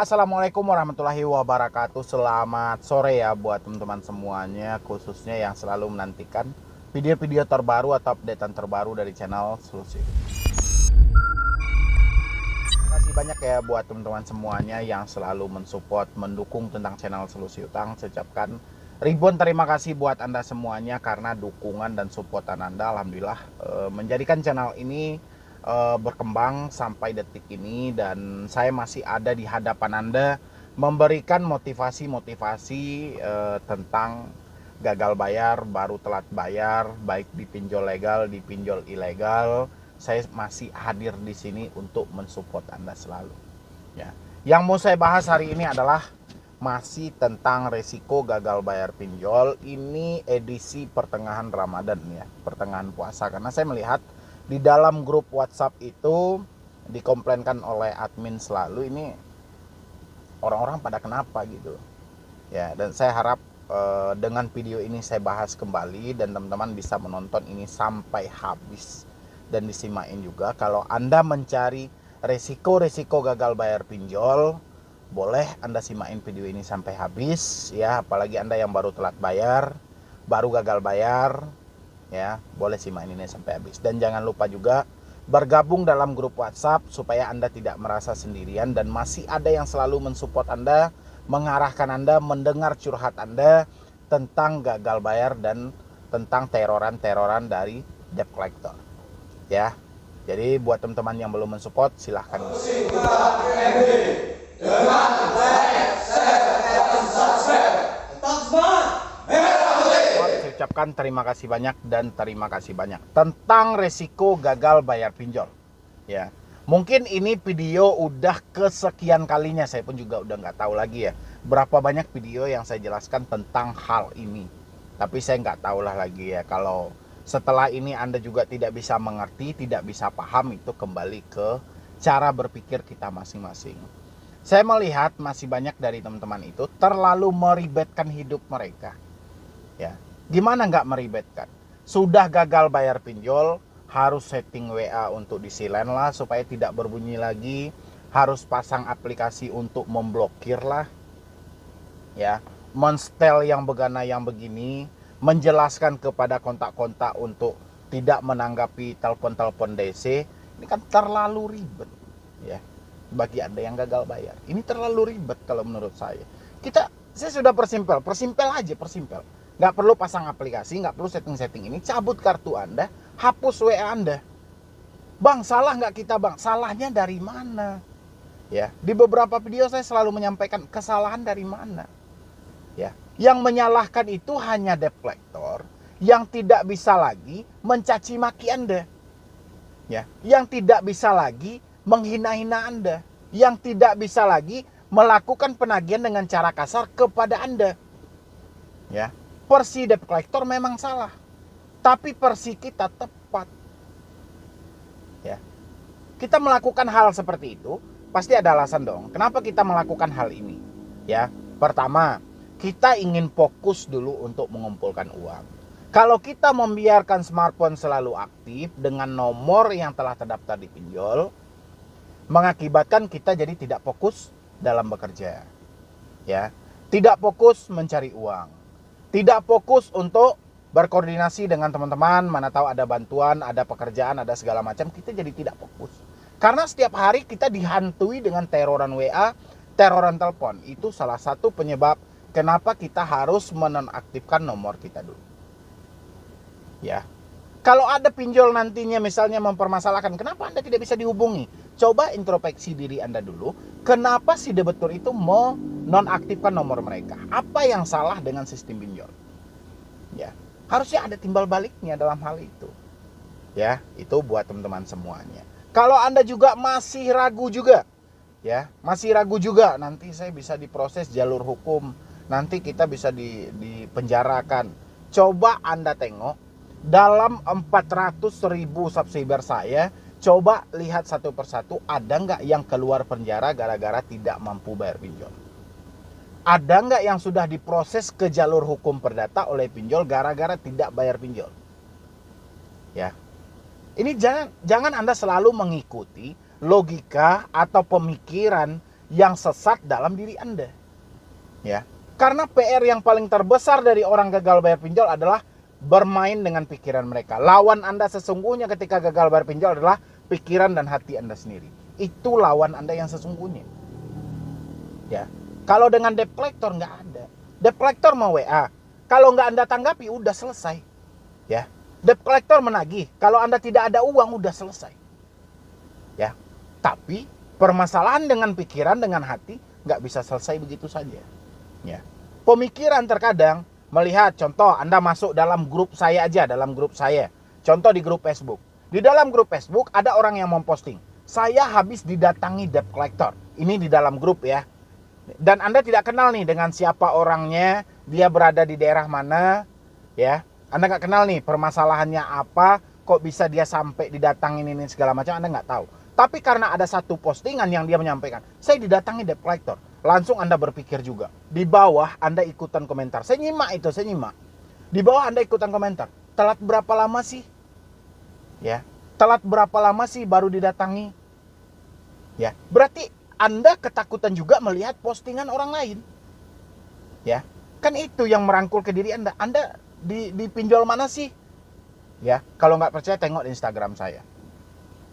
Assalamualaikum warahmatullahi wabarakatuh. Selamat sore ya buat teman-teman semuanya, khususnya yang selalu menantikan video-video terbaru atau updatean terbaru dari channel Solusi. Terima kasih banyak ya buat teman-teman semuanya yang selalu mensupport, mendukung tentang channel Solusi Utang. Saya ucapkan ribuan terima kasih buat Anda semuanya karena dukungan dan supportan Anda. Alhamdulillah menjadikan channel ini berkembang sampai detik ini, dan saya masih ada di hadapan Anda memberikan motivasi-motivasi tentang gagal bayar, baru telat bayar, baik di pinjol legal, di pinjol ilegal. Saya masih hadir di sini untuk mensupport Anda selalu. Ya. Yang mau saya bahas hari ini adalah masih tentang resiko gagal bayar pinjol. Ini edisi pertengahan Ramadan ya, pertengahan puasa, karena saya melihat di dalam grup WhatsApp itu dikomplainkan oleh admin selalu, ini orang-orang pada kenapa gitu ya. Dan saya harap dengan video ini saya bahas kembali dan teman-teman bisa menonton ini sampai habis dan disimain juga. Kalau Anda mencari resiko-resiko gagal bayar pinjol, boleh Anda simain video ini sampai habis ya. Apalagi Anda yang baru telat bayar, baru gagal bayar ya, boleh simak ini sampai habis. Dan jangan lupa juga bergabung dalam grup WhatsApp supaya Anda tidak merasa sendirian, dan masih ada yang selalu mensupport Anda, mengarahkan Anda, mendengar curhat Anda tentang gagal bayar dan tentang teroran-teroran dari debt collector ya. Jadi buat teman-teman yang belum mensupport, silahkan. Saya ucapkan terima kasih banyak dan terima kasih banyak tentang resiko gagal bayar pinjol ya. Mungkin ini video udah kesekian kalinya, saya pun juga udah nggak tahu lagi ya berapa banyak video yang saya jelaskan tentang hal ini. Tapi saya nggak tahu lah lagi ya, kalau setelah ini Anda juga tidak bisa mengerti, tidak bisa paham, itu kembali ke cara berpikir kita masing-masing. Saya melihat masih banyak dari teman-teman itu terlalu meribetkan hidup mereka ya. Gimana nggak meribetkan? Sudah gagal bayar pinjol, harus setting WA untuk di-silent lah supaya tidak berbunyi lagi, harus pasang aplikasi untuk memblokir lah ya, menstel yang begana yang begini, menjelaskan kepada kontak-kontak untuk tidak menanggapi telepon-telepon DC. Ini kan terlalu ribet ya bagi Anda yang gagal bayar. Ini terlalu ribet kalau menurut saya. Saya sudah persimpel aja, persimpel. Nggak perlu pasang aplikasi, nggak perlu setting-setting ini. Cabut kartu Anda, hapus WA Anda. Bang, salah nggak kita bang? Salahnya dari mana? Ya, di beberapa video saya selalu menyampaikan kesalahan dari mana. Ya, yang menyalahkan itu hanya debt collector yang tidak bisa lagi mencaci maki Anda. Ya, yang tidak bisa lagi menghina-hina Anda, yang tidak bisa lagi melakukan penagihan dengan cara kasar kepada Anda. Ya. Versi debt collector memang salah, tapi versi kita tepat. Ya. Kita melakukan hal seperti itu, pasti ada alasan dong. Kenapa kita melakukan hal ini? Ya, pertama, kita ingin fokus dulu untuk mengumpulkan uang. Kalau kita membiarkan smartphone selalu aktif dengan nomor yang telah terdaftar di pinjol, mengakibatkan kita jadi tidak fokus dalam bekerja. Ya, tidak fokus mencari uang. Tidak fokus untuk berkoordinasi dengan teman-teman, mana tahu ada bantuan, ada pekerjaan, ada segala macam, kita jadi tidak fokus. Karena setiap hari kita dihantui dengan teroran WA, teroran telepon. Itu salah satu penyebab kenapa kita harus menonaktifkan nomor kita dulu. Ya. Kalau ada pinjol nantinya misalnya mempermasalahkan, kenapa Anda tidak bisa dihubungi? Coba introspeksi diri Anda dulu, kenapa si debitur itu mau nonaktifkan nomor mereka? Apa yang salah dengan sistem pinjol? Ya, harusnya ada timbal baliknya dalam hal itu. Ya, itu buat teman-teman semuanya. Kalau Anda juga masih ragu juga, ya, masih ragu juga, nanti saya bisa diproses jalur hukum, nanti kita bisa dipenjarakan. Coba Anda tengok dalam 400.000 subscriber saya, coba lihat satu persatu, ada nggak yang keluar penjara gara-gara tidak mampu bayar pinjol? Ada nggak yang sudah diproses ke jalur hukum perdata oleh pinjol gara-gara tidak bayar pinjol? Ya, ini jangan Anda selalu mengikuti logika atau pemikiran yang sesat dalam diri Anda. Ya. Karena PR yang paling terbesar dari orang gagal bayar pinjol adalah bermain dengan pikiran mereka. Lawan Anda sesungguhnya ketika gagal bayar pinjol adalah pikiran dan hati Anda sendiri. Itu lawan Anda yang sesungguhnya. Ya. Kalau dengan debt collector nggak ada. Debt collector mau WA. Kalau nggak Anda tanggapi, udah selesai. Ya. Debt collector menagih. Kalau Anda tidak ada uang, udah selesai. Ya. Tapi permasalahan dengan pikiran, dengan hati, nggak bisa selesai begitu saja. Ya. Pemikiran terkadang melihat, contoh Anda masuk dalam grup saya aja, dalam grup saya. Contoh di grup Facebook. Di dalam grup Facebook ada orang yang memposting, saya habis didatangi debt collector. Ini di dalam grup ya. Dan Anda tidak kenal nih dengan siapa orangnya, dia berada di daerah mana, ya. Anda nggak kenal nih permasalahannya apa, kok bisa dia sampai didatangin ini segala macam, Anda nggak tahu. Tapi karena ada satu postingan yang dia menyampaikan, saya didatangi debt collector. Langsung Anda berpikir juga. Di bawah Anda ikutan komentar. Saya nyimak itu, saya nyimak. Di bawah Anda ikutan komentar. Telat berapa lama sih? Ya, telat berapa lama sih baru didatangi? Ya, berarti Anda ketakutan juga melihat postingan orang lain. Ya, kan itu yang merangkul ke diri Anda. Anda di pinjol mana sih? Ya, kalau nggak percaya tengok di Instagram saya.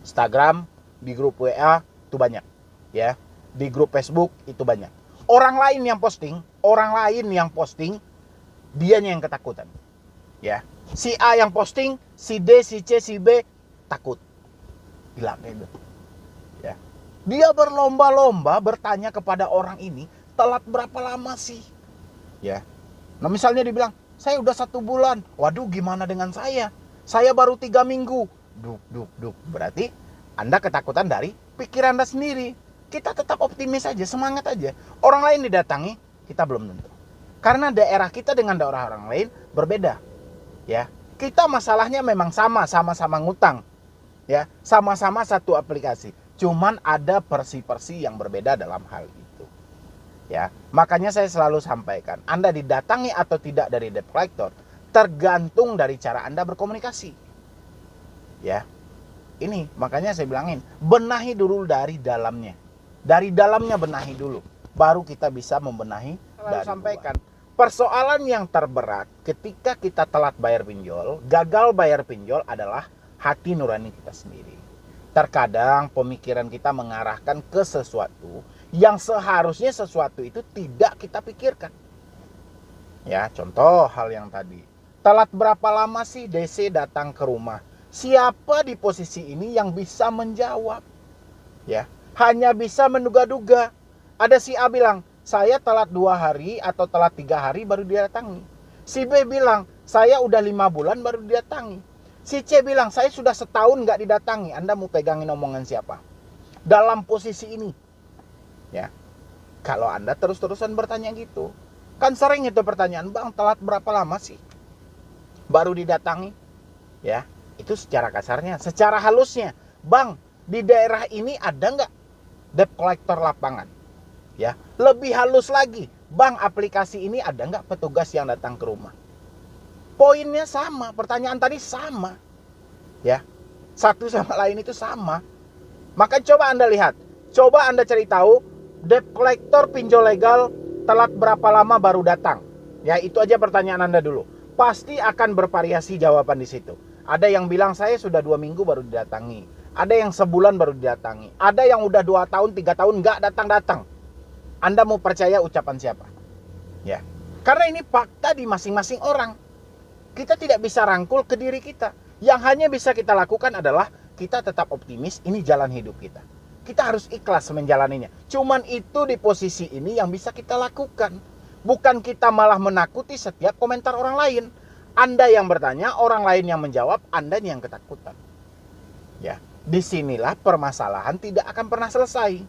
Instagram, di grup WA itu banyak. Ya, di grup Facebook itu banyak. Orang lain yang posting, dianya yang ketakutan. Ya, si A yang posting, si D, si C, si B takut. Hilang itu. Ya. Dia berlomba-lomba bertanya kepada orang ini, telat berapa lama sih? Ya. Nah, misalnya dibilang, saya udah 1 bulan. Waduh, gimana dengan saya? Saya baru 3 minggu. Duk. Berarti Anda ketakutan dari pikiran Anda sendiri. Kita tetap optimis aja, semangat aja. Orang lain didatangi, kita belum tentu. Karena daerah kita dengan daerah orang lain berbeda. Ya, kita masalahnya memang sama-sama ngutang. Ya, sama-sama satu aplikasi. Cuman ada versi-versi yang berbeda dalam hal itu. Ya, makanya saya selalu sampaikan, Anda didatangi atau tidak dari debt collector tergantung dari cara Anda berkomunikasi. Ya. Ini makanya saya bilangin, benahi dulu dari dalamnya. Dari dalamnya benahi dulu, baru kita bisa membenahi. Selalu sampaikan, persoalan yang terberat ketika kita telat bayar pinjol, gagal bayar pinjol adalah hati nurani kita sendiri. Terkadang pemikiran kita mengarahkan ke sesuatu yang seharusnya sesuatu itu tidak kita pikirkan. Ya, contoh hal yang tadi. Telat berapa lama sih DC datang ke rumah? Siapa di posisi ini yang bisa menjawab? Ya, hanya bisa menduga-duga. Ada si A bilang, saya telat 2 hari atau telat 3 hari baru didatangi. Si B bilang, saya udah 5 bulan baru didatangi. Si C bilang, saya sudah setahun nggak didatangi. Anda mau pegangin omongan siapa? Dalam posisi ini. Ya, kalau Anda terus-terusan bertanya gitu. Kan sering itu pertanyaan, Bang, telat berapa lama sih baru didatangi? Ya, itu secara kasarnya. Secara halusnya, Bang, di daerah ini ada nggak debt collector lapangan? Ya, lebih halus lagi, Bang, aplikasi ini ada nggak petugas yang datang ke rumah? Poinnya sama, pertanyaan tadi sama. Ya, satu sama lain itu sama. Maka coba Anda lihat, coba Anda cari tahu debt collector pinjol legal telat berapa lama baru datang. Ya, itu aja pertanyaan Anda dulu. Pasti akan bervariasi jawaban di situ. Ada yang bilang saya sudah 2 minggu baru didatangi. Ada yang sebulan baru didatangi. Ada yang udah 2 tahun, 3 tahun nggak datang-datang. Anda mau percaya ucapan siapa? Ya, karena ini fakta di masing-masing orang. Kita tidak bisa rangkul ke diri kita. Yang hanya bisa kita lakukan adalah kita tetap optimis, ini jalan hidup kita. Kita harus ikhlas menjalaninya. Cuman itu di posisi ini yang bisa kita lakukan. Bukan kita malah menakuti setiap komentar orang lain. Anda yang bertanya, orang lain yang menjawab, Anda yang ketakutan. Ya, disinilah permasalahan tidak akan pernah selesai.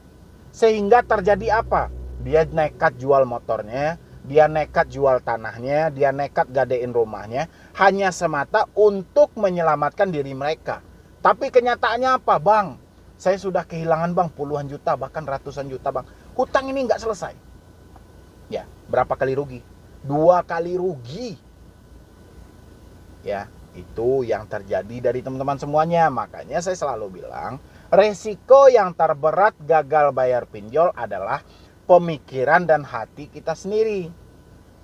Sehingga terjadi apa? Dia nekat jual motornya, dia nekat jual tanahnya, dia nekat gadein rumahnya, hanya semata untuk menyelamatkan diri mereka. Tapi kenyataannya apa, Bang? Saya sudah kehilangan, Bang, puluhan juta, bahkan ratusan juta, Bang. Hutang ini nggak selesai. Ya, berapa kali rugi? 2 kali rugi. Ya, itu yang terjadi dari teman-teman semuanya. Makanya saya selalu bilang, Resiko yang terberat gagal bayar pinjol adalah pemikiran dan hati kita sendiri.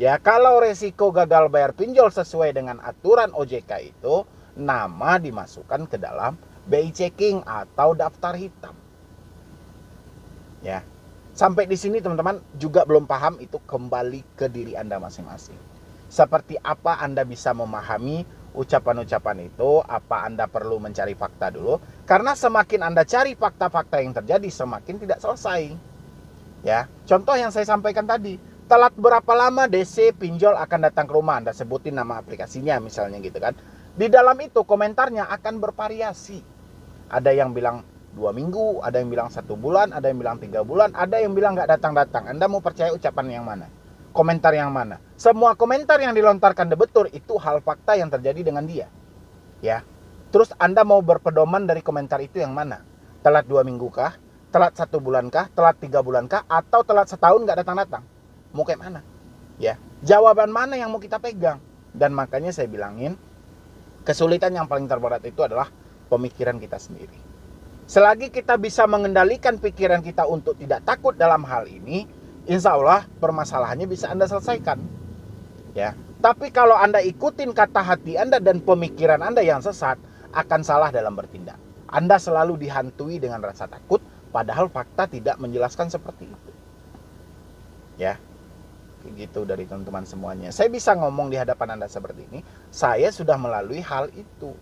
Ya, kalau resiko gagal bayar pinjol sesuai dengan aturan OJK itu, nama dimasukkan ke dalam BI checking atau daftar hitam. Ya. Sampai di sini teman-teman juga belum paham, itu kembali ke diri Anda masing-masing. Seperti apa Anda bisa memahami ucapan-ucapan itu, apa Anda perlu mencari fakta dulu. Karena semakin Anda cari fakta-fakta yang terjadi, semakin tidak selesai. Ya, contoh yang saya sampaikan tadi, telat berapa lama DC pinjol akan datang ke rumah, Anda sebutin nama aplikasinya misalnya gitu kan. Di dalam itu komentarnya akan bervariasi. Ada yang bilang 2 minggu, ada yang bilang 1 bulan, ada yang bilang 3 bulan, ada yang bilang nggak datang-datang. Anda mau percaya ucapan yang mana? Komentar yang mana? Semua komentar yang dilontarkan debetur itu hal fakta yang terjadi dengan dia. Ya. Terus Anda mau berpedoman dari komentar itu yang mana? Telat 2 minggu kah? Telat 1 bulan kah? Telat 3 bulan kah? Atau telat setahun nggak datang-datang? Mau kayak mana? Ya. Jawaban mana yang mau kita pegang? Dan makanya saya bilangin, kesulitan yang paling terberat itu adalah pemikiran kita sendiri. Selagi kita bisa mengendalikan pikiran kita untuk tidak takut dalam hal ini, insya Allah permasalahannya bisa Anda selesaikan. Ya. Tapi kalau Anda ikutin kata hati Anda dan pemikiran Anda yang sesat, akan salah dalam bertindak. Anda selalu dihantui dengan rasa takut, padahal fakta tidak menjelaskan seperti itu. Ya. Gitu dari teman-teman semuanya. Saya bisa ngomong di hadapan Anda seperti ini, saya sudah melalui hal itu.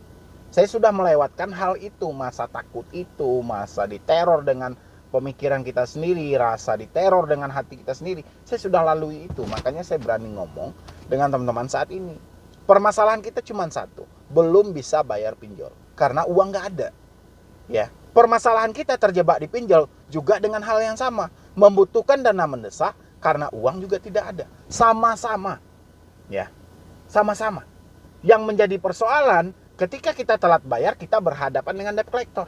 Saya sudah melewatkan hal itu, masa takut itu, masa diteror dengan pemikiran kita sendiri, rasa diteror dengan hati kita sendiri. Saya sudah lalui itu, makanya saya berani ngomong dengan teman-teman saat ini. Permasalahan kita cuma satu, belum bisa bayar pinjol karena uang nggak ada. Ya, permasalahan kita terjebak di pinjol juga dengan hal yang sama, membutuhkan dana mendesak karena uang juga tidak ada. Sama-sama, ya, sama-sama. Yang menjadi persoalan, ketika kita telat bayar, kita berhadapan dengan debt collector.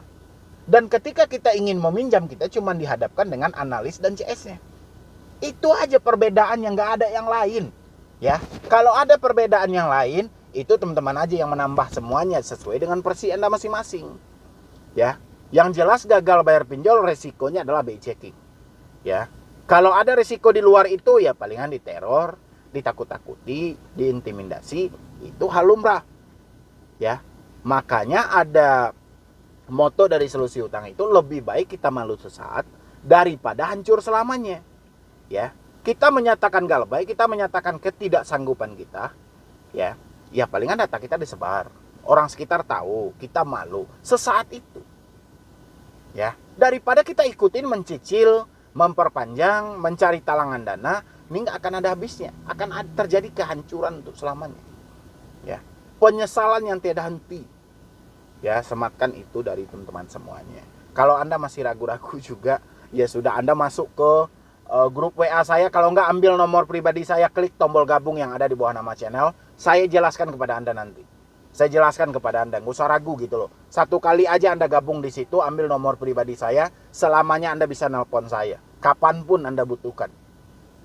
Dan ketika kita ingin meminjam, kita cuma dihadapkan dengan analis dan CS-nya. Itu aja perbedaan, yang nggak ada yang lain. Ya, kalau ada perbedaan yang lain, itu teman-teman aja yang menambah semuanya sesuai dengan versi Anda masing-masing. Ya, yang jelas gagal bayar pinjol resikonya adalah BI checking. Ya, kalau ada resiko di luar itu ya palingan diteror, ditakut-takuti, diintimidasi, itu hal lumrah. Ya, makanya ada moto dari solusi utang itu, lebih baik kita malu sesaat daripada hancur selamanya. Ya, kita menyatakan galbay, kita menyatakan ketidaksanggupan kita, ya palingan data kita disebar, orang sekitar tahu, kita malu sesaat itu. Ya, daripada kita ikutin mencicil, memperpanjang, mencari talangan dana, ini nggak akan ada habisnya, akan terjadi kehancuran untuk selamanya. Ya, penyesalan yang tiada henti. Ya, sematkan itu dari teman-teman semuanya. Kalau Anda masih ragu-ragu juga, ya sudah, Anda masuk ke grup WA saya. Kalau nggak, ambil nomor pribadi saya, klik tombol gabung yang ada di bawah nama channel. Saya jelaskan kepada Anda nanti. Saya jelaskan kepada Anda, nggak usah ragu gitu loh. Satu kali aja Anda gabung di situ, ambil nomor pribadi saya, selamanya Anda bisa nelpon saya, kapanpun Anda butuhkan.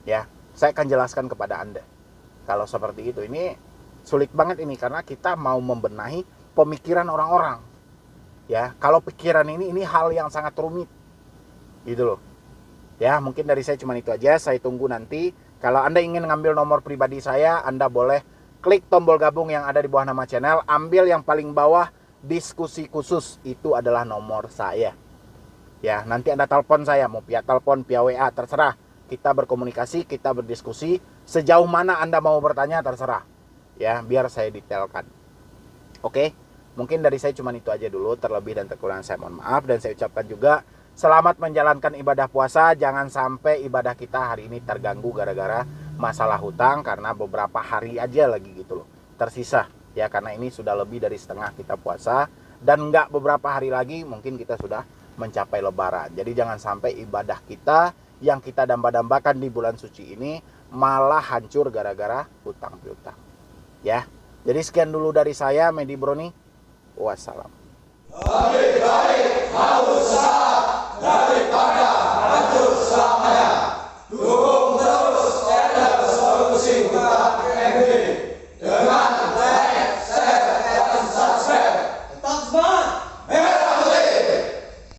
Ya, saya akan jelaskan kepada Anda. Kalau seperti itu, ini sulit banget ini, karena kita mau membenahi pemikiran orang-orang. Ya, kalau pikiran ini hal yang sangat rumit. Gitu loh. Ya, mungkin dari saya cuma itu aja. Saya tunggu nanti. Kalau Anda ingin ngambil nomor pribadi saya, Anda boleh klik tombol gabung yang ada di bawah nama channel, ambil yang paling bawah diskusi khusus, itu adalah nomor saya. Ya, nanti Anda telepon saya, mau via telepon, via WA, terserah. Kita berkomunikasi, kita berdiskusi, sejauh mana Anda mau bertanya terserah. Ya, biar saya detailkan. Oke, mungkin dari saya cuma itu aja dulu. Terlebih dan terkurang saya mohon maaf. Dan saya ucapkan juga selamat menjalankan ibadah puasa. Jangan sampai ibadah kita hari ini terganggu gara-gara masalah hutang, karena beberapa hari aja lagi gitu loh tersisa. Ya, karena ini sudah lebih dari setengah kita puasa, dan nggak beberapa hari lagi mungkin kita sudah mencapai lebaran. Jadi jangan sampai ibadah kita yang kita damba-dambakan di bulan suci ini malah hancur gara-gara hutang piutang. Ya, jadi sekian dulu dari saya, Medi Broni. Wassalam.